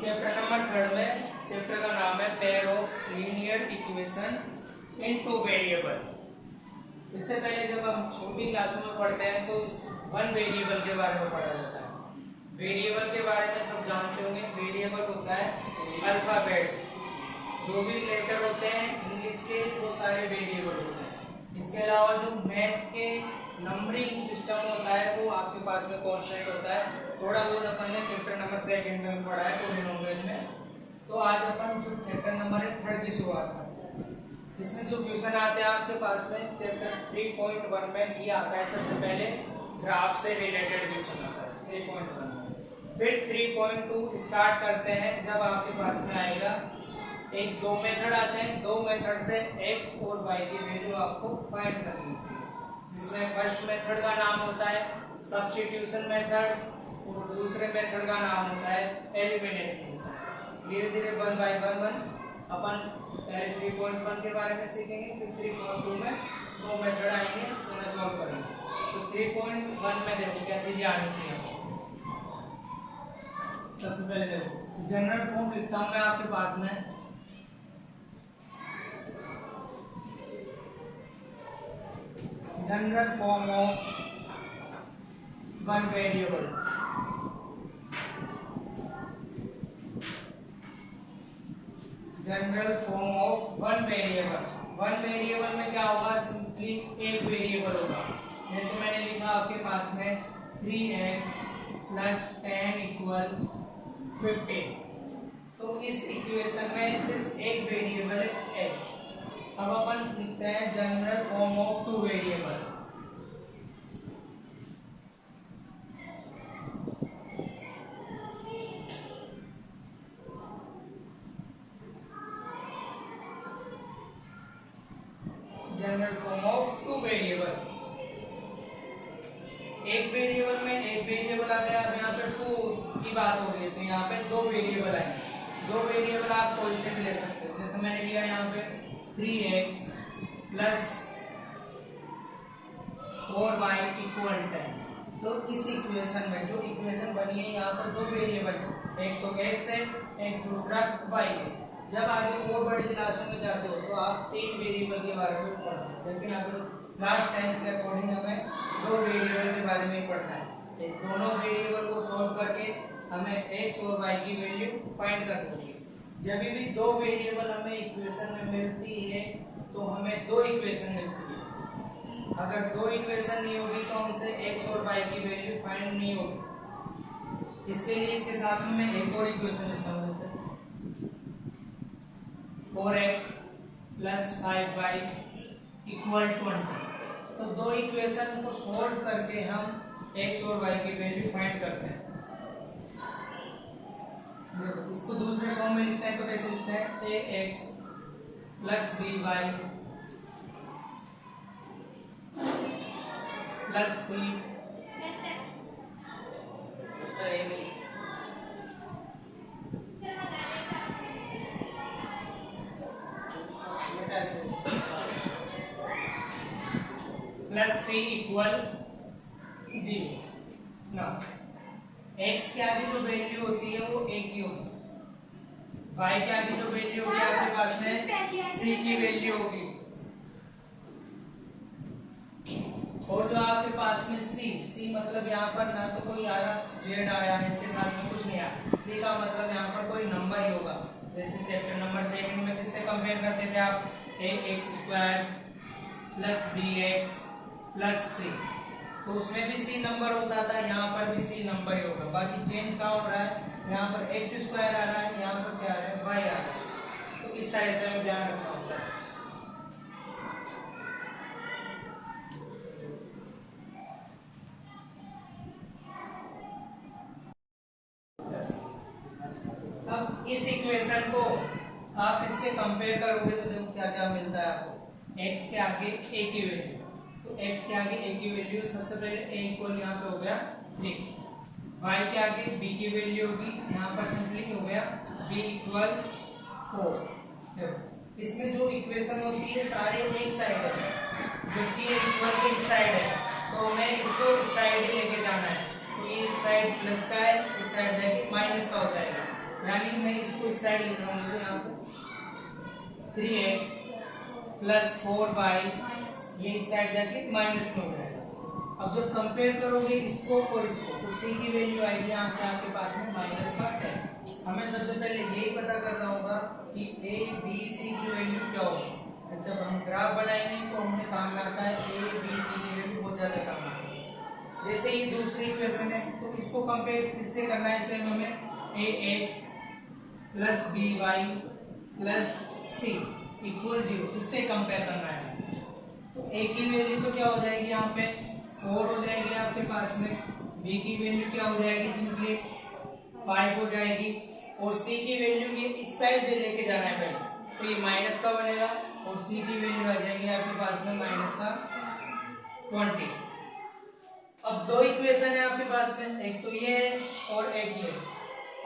Chapter number 3 में chapter का नाम है pair of linear equation in two variable. इससे पहले जब हम छोटी क्लासों में पढ़ते हैं तो वन वेरिएबल के बारे में पढ़ा जाता है। वेरिएबल के बारे में सब जानते होंगे। वेरिएबल होता है अल्फाबेट, जो भी लेटर होते हैं इंग्लिश के वो सारे वेरिएबल होते हैं। इसके अलावा जो मैथ के नंबरिंग सिस्टम होता है वो आपके पास में कॉन्स्टेंट होता है। थोड़ा बहुत अपन ने चैप्टर नंबर 2 में पढ़ा है पॉलिनोमियल में। तो आज अपन जो चैप्टर नंबर 3 की शुरुआत करते हैं। इसमें जो क्वेश्चन आते हैं आपके पास में चैप्टर 3.1 में ये आता है। सबसे पहले ग्राफ से रिलेटेड क्वेश्चन आता है 3.1 में। फिर 3.2 स्टार्ट करते हैं जब आपके पास में आएगा दो मेथड आते हैं। दो मेथड से x और y की वैल्यू आपको फाइंड करनी होती है, जिसमें फर्स्ट मेथड का नाम होता है सब्स्टिट्यूशन मेथड और दूसरे मेथड का नाम होता है एलिमिनेशन मेथड। धीरे धीरे 1 बाय 1 अपन पहले 3.1 के बारे में सीखेंगे, फिर 3.2 में दो मेथड आएंगे, उन्हें सॉल्व करेंगे। तो 3.1 में देखो क्या चीजें आनी चाहिए आपको। सबसे पहले देखो जनरल फॉर्म लिखता हूं मैं आपके पास में। General form of one variable. General form of one variable. One variable में क्या होगा? सिंपली एक वेरिएबल होगा। जैसे मैंने लिखा आपके पास में 3x + 10 = 15। तो इस इक्वेशन में सिर्फ एक वेरिएबल है x। अब अपन लिखते हैं general form of two variable. General form of two variable. एक वेरिएबल में एक वेरिएबल आ गया। अब यहाँ पे टू की बात हो रही है तो यहाँ पे दो वेरिएबल आए। दो वेरिएबल आप कोई से भी ले सकते हो। जैसे मैंने लिया यहाँ पे 3x + 4y = 10। तो इस इक्वेशन में जो इक्वेशन बनी है यहाँ पर दो वेरिएबल है, x तो x है, x दूसरा y है। जब आगे और बड़ी क्लासों में जाते हो तो आप तीन वेरिएबल के बारे में पढ़ते हो, लेकिन अगर क्लास 10 के अकॉर्डिंग हमें दो वेरिएबल के बारे में पढ़ना है। दोनों वेरिएबल को सॉल्व करके हमें x और y की वैल्यू फाइंड करनी है। जब भी दो वेरिएबल हमें इक्वेशन में मिलती है तो हमें दो इक्वेशन मिलती है। अगर दो इक्वेशन नहीं होगी तो हमसे x और y की वैल्यू फाइंड नहीं होगी। इसके लिए इसके साथ में मैं एक और इक्वेशन लिखता हूँ, जैसे 4x + 5y = 20। तो दो इक्वेशन को सॉल्व करके हम x और y की वैल्यू फाइंड करते हैं। देखो इसको दूसरे फॉर्म में लिखते हैं तो कैसे लिखते हैं? ax + by + c = 0। ना x के आगे जो वैल्यू होती है वो एक ही होगी, y के आगे जो वैल्यू होगी आपके पास में c की वैल्यू होगी, और जो आपके पास में c मतलब यहाँ पर ना तो कोई आया z आया है, इसके साथ में कुछ नहीं आया। c का मतलब यहाँ पर कोई नंबर ही होगा। जैसे चैप्टर नंबर 2 में किससे कंपेयर करते थे आप? ax² + bx + c। तो उसमें भी c नंबर होता था, यहाँ पर भी c नंबर ही होगा। बाकी चेंज कहाँ हो रहा है? यहाँ पर x² आ रहा है, यहाँ पर क्या आ रहा है? y आ रहा है। तो इस तरह से हमें ध्यान रखना होता है। अब इस इक्वेशन को आप इससे कंपेयर करोगे तो देखो क्या क्या मिलता है आपको। x के आगे a की वैल्यू, तो x के आगे a की वैल्यू सबसे पहले a = यहाँ पे हो गया 3। y के आगे b की वैल्यू होगी, यहाँ पर सिंपली हो गया b = 4। देखो इसमें जो इक्वेशन होती है सारे एक साइड है, जबकि ये इक्वल के इस साइड है तो मैं इसको इस साइड ही लेके जाना है। तो ये इस साइड प्लस का है, इस साइड जाके माइनस का हो जाएगा। यानी कि मैं इसको इस साइड लिख रहा हूँ, तो यहाँ पे 3x प्लस 4y, ये इस साइड जाके माइनस में हो जाएगा। अब जब कंपेयर करोगे इसको और इसको, तो c की वैल्यू आएगी यहाँ से आपके पास में माइनस का 10। हमें सबसे पहले यही पता करना होगा कि a b c की वैल्यू क्या होगी। जब हम ग्राफ बनाएंगे तो हमें काम में आता है a b c की वैल्यू बहुत ज्यादा काम आती है। जैसे ये दूसरी इक्वेशन है, तो इसको कंपेयर किससे करना है, इसे हमें ax plus by plus c equal 0 इससे कंपेयर करना है। तो a की वैल्यू तो क्या हो जाएगी यहाँ पे 4 हो जाएगी आपके पास में, b की वैल्यू क्या हो जाएगी सिंपली 5 हो जाएगी, और c की वैल्यू ये इस साइड से लेके जाना है पहले, तो ये माइनस का बनेगा, और c की वैल्यू आ जाएगी आपके पास में माइनस का 20। अब दो इक्वेशन है आपके पास में, एक तो ये है और एक ये।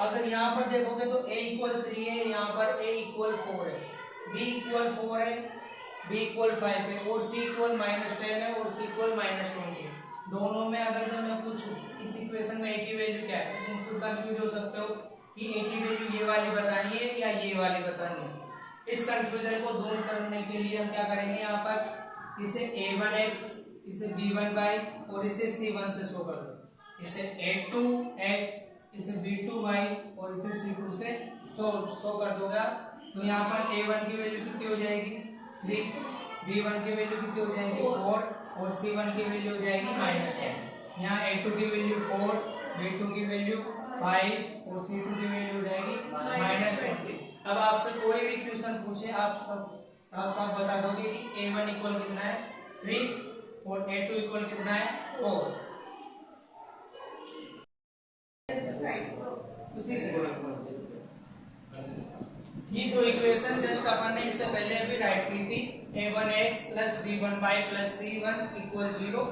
अगर यहाँ पर देखोगे तो a इक्वल 3 है, यहाँ पर a इक्वल 4 है, b इक्वल 4 है, b इक्वल 5 है, और c इक्वल -10 है, और c इक्वल -20 है। दोनों में अगर जब मैं पूछूं इस इक्वेशन में a की वैल्यू क्या है, तो तुम खुद कंफ्यूज हो सकते हो कि a की वैल्यू ये वाली बतानी है या ये वाली बतानी है। इस कंफ्यूजन को दूर करने के लिए हम क्या करेंगे, यहाँ पर इसे a1x, इसे b1y और इसे c1 से शो कर दो, इसे a2x, इसे b2y और इसे c2 से शो कर दोगे, तो यहाँ पर a1 की वैल्यू कितनी हो जाएगी 3, b1 की वैल्यू कितनी हो जाएगी 4 और c1 की वैल्यू हो जाएगी -10। यहाँ a2 की वैल्यू 4, b2 की वैल्यू 5 और c2 की वैल्यू हो जाएगी -20। अब आपसे कोई भी क्वेश्चन पूछे, आप सब साफ साफ बता दोगे कि a1 इक्वल कितना है 3 और a2 इक्वल कितना है 4। ये दो इक्वेशन जस्ट अपन ने इससे पहले अभी राइट की थी, a1x plus b1y plus c1 equal 0,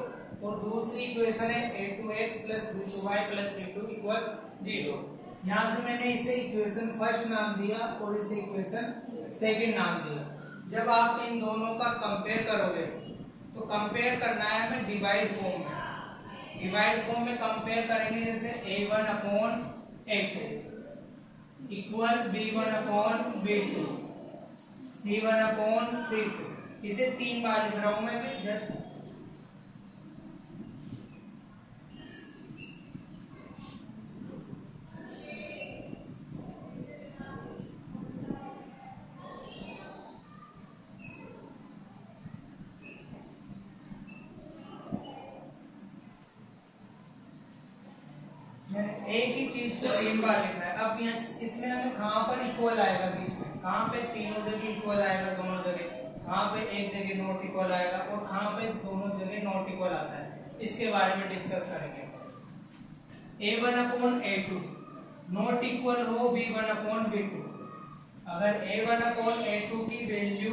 और दूसरी इक्वेशन है a2x plus b2y plus c2 equal 0। यहाँ से मैंने इसे इक्वेशन फर्स्ट नाम दिया और इसे इक्वेशन सेकंड नाम दिया। जब आप इन दोनों का कंपेयर करोगे, तो कंपेयर करना है हमें डिवाइड फॉर्म में। डिवाइड फॉर्म में कंपेयर करेंगे, जैसे a1 upon a2 equal b1 upon b2, c1 upon c2। इसे 3 बार लिख रहा हूं मैं, जस्ट एक ही चीज को 3 बार लिखना है। अब इसमें हमें कहाँ पर इक्वल आएगा बीच में, कहाँ पे तीनों जगह इक्वल आएगा, दोनों जगह, कहाँ पे एक जगह नॉट इक्वल आएगा और कहाँ पे दोनों जगह नॉट इक्वल आता है, इसके बारे में डिस्कस करेंगे। a1 upon a2 not equal हो b1 अपॉन b2। अगर a1 अपॉन a2 की वैल्यू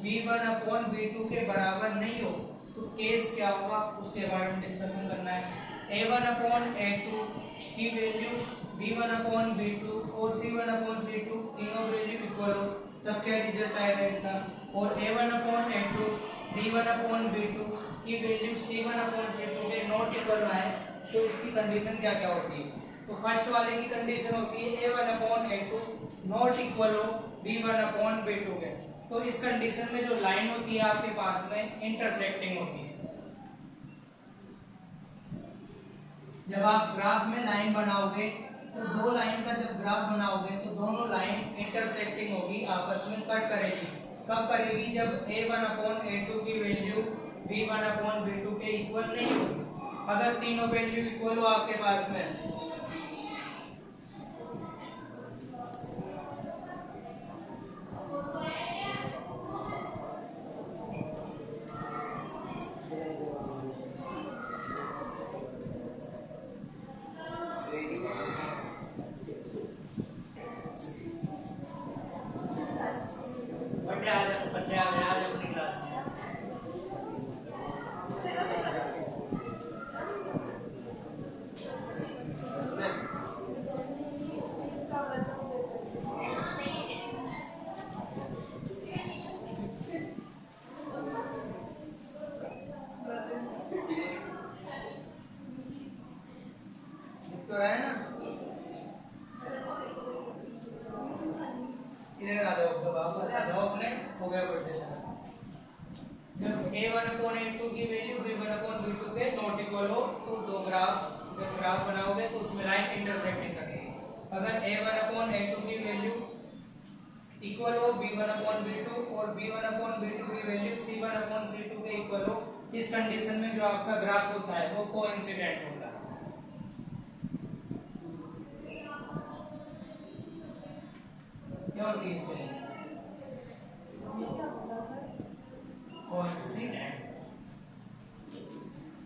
b1 अपॉन b2 के बराबर नहीं हो, तो केस क्या होगा उसके बारे में डिस्कशन करना है। a1 अपॉन a2 की वैल्यू b1 अपॉन b2 और c1 अपॉन c2 तीनों वैल्यू इक्वल हो, तब क्या रिजल्ट आएगा इसका। और a1 upon a2 b1 upon b2 की वैल्यू c1 अपॉन c2 के नॉट इक्वल आए, तो इसकी कंडीशन क्या क्या होती है। तो फर्स्ट वाले की कंडीशन होती है a1 upon a2 not equal हो b1 अपॉन b2 के। तो इस कंडीशन में जो लाइन होती है आपके पास में इंटरसेक्टिंग होती है। जब आप ग्राफ में लाइन बनाओगे, तो दो लाइन का जब ग्राफ बनाओगे तो दोनों लाइन इंटरसेक्टिंग होगी, आपस में कट करेगी। कब करेगी, जब a1 अपॉन a2 की वैल्यू b1 अपॉन b2 के इक्वल नहीं होगी। अगर तीनों वैल्यू इक्वल हो आपके पास में, इधर आ जाओ, दबाओ बस आ जाओ अपने, हो गया क्वेश्चन। जब a1/a2 की वैल्यू b1/b2 के नॉट इक्वल हो तो दो ग्राफ, जब ग्राफ बनाओगे तो उसमें लाइन इंटरसेक्टिंग करेगी। अगर a1/a2 की वैल्यू इक्वल हो b1/b2 और b1/b2 की वैल्यू c1/c2 के इक्वल हो, इस कंडीशन में जो आपका ग्राफ होता है वो कोइंसिडेंट होता है। क्या होती है इसमें?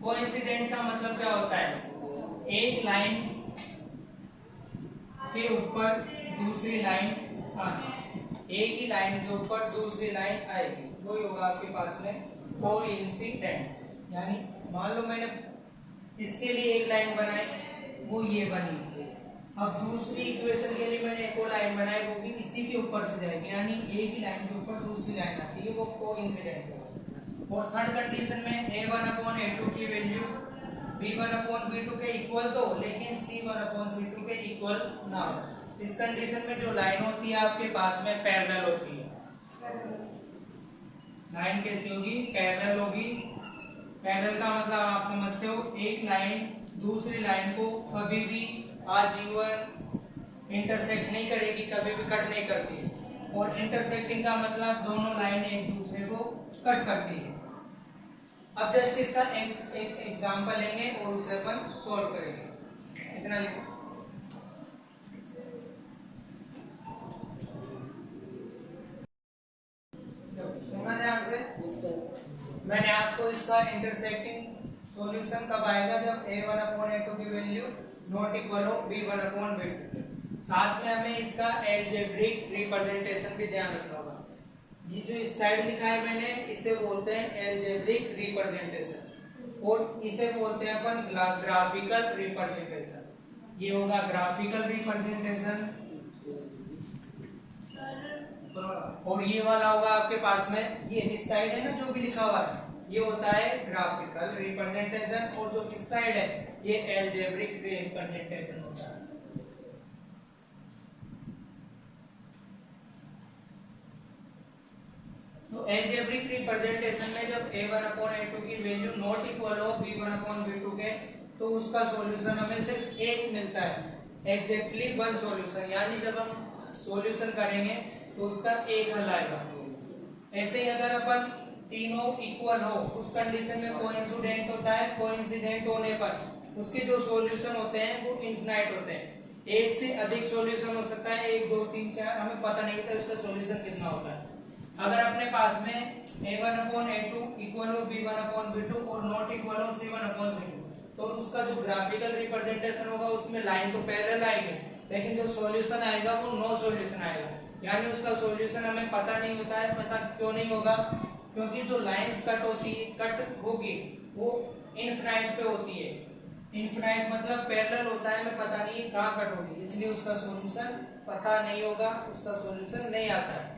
कोइंसिडेंट का मतलब क्या होता है? एक लाइन के ऊपर दूसरी लाइन एक ही लाइन के ऊपर दूसरी लाइन आएगी, वही होगा आपके पास में कोइंसिडेंट। यानी मान लो मैंने इसके लिए एक लाइन बनाई, वो ये बनी, अब दूसरी इक्वेशन के लिए मैंने एक और लाइन बनाई, वो भी इसी के ऊपर से जाएगी, यानी एक ही लाइन के ऊपर दूसरी लाइन आती है, वो कोइंसिडेंट होगा। और थर्ड कंडीशन में a1/a2 की वैल्यू b1/b2 के इक्वल तो, लेकिन c1/c2 के इक्वल ना हो। इस कंडीशन में जो लाइन होती है आपके पास में पैरेलल होती है। लाइन कैसी होगी? पैरेलल होगी। पैरेलल का मतलब आप समझते हो, एक लाइन दूसरी लाइन को कभी भी आजीवन इंटरसेक्ट नहीं करेगी, कभी भी कट नहीं करती। और इंटरसेक्टिंग का मतलब दोनों लाइन एक दूसरे को कट करती है। अब जस्ट इसका एक एग्जांपल लेंगे और उसे अपन सॉल्व करेंगे। इतना लिखो। सुना ध्यान से, मैंने आपको इसका इंटरसेक्टिंग सॉल्यूशन कब आएगा? जब a1/a2 की वैल्यू नॉट इक्वल हो b1/b2। साथ में हमें इसका एल्जेब्रिक रिप्रेजेंटेशन भी ध्यान रखना होगा। ये जो इस साइड लिखा है मैंने, इसे बोलते हैं एल्जेब्रिक रिप्रेजेंटेशन, और इसे बोलते हैं अपन ग्राफिकल रिप्रेजेंटेशन। ये होगा ग्राफिकल रिप्रेजेंटेशन, और ये वाला होगा आपके पास में, ये इस साइड है ना जो भी लिखा हुआ है, ये होता है ग्राफिकल रिप्रेजेंटेशन, और जो इस साइड है ये एल्जेब्रिक रिप्रेजेंटेशन होता है। तो एल्जेब्रिक रिप्रेजेंटेशन में जब a1/a2 की वैल्यू नॉट इक्वल हो b1/b2 के, तो उसका सॉल्यूशन हमें सिर्फ एक मिलता है, एग्जैक्टली वन सॉल्यूशन। यानी जब हम सॉल्यूशन करेंगे तो उसका एक हल आएगा। ऐसे ही अगर अपन तीनों इक्वल हो, उस कंडीशन में कोइंसिडेंट होता है। कोइंसिडेंट होने पर उसके जो सॉल्यूशन होते हैं वो इनफिनाइट होते हैं। एक से अधिक सॉल्यूशन हो सकता है, 1 2 3 4, हमें पता नहीं होता उसका सॉल्यूशन कितना होता है। अगर अपने पास में a1/a2 इक्वल हो b1/b2 और नॉट इक्वल हो c1/c2, तो उसका जो ग्राफिकल रिप्रेजेंटेशन होगा उसमें लाइन तो पैरेलल आएगी, लेकिन जो सॉल्यूशन आएगा वो नो सॉल्यूशन आएगा। यानी उसका सॉल्यूशन हमें पता नहीं होता है। पता क्यों नहीं होगा? क्योंकि जो लाइंस कट होगी वो इनफिनाइट पे होती है। इनफिनाइट मतलब पैरेलल होता है, हमें पता नहीं कहाँ कट होगी, इसलिए उसका सॉल्यूशन पता नहीं होगा, उसका सॉल्यूशन नहीं आता है।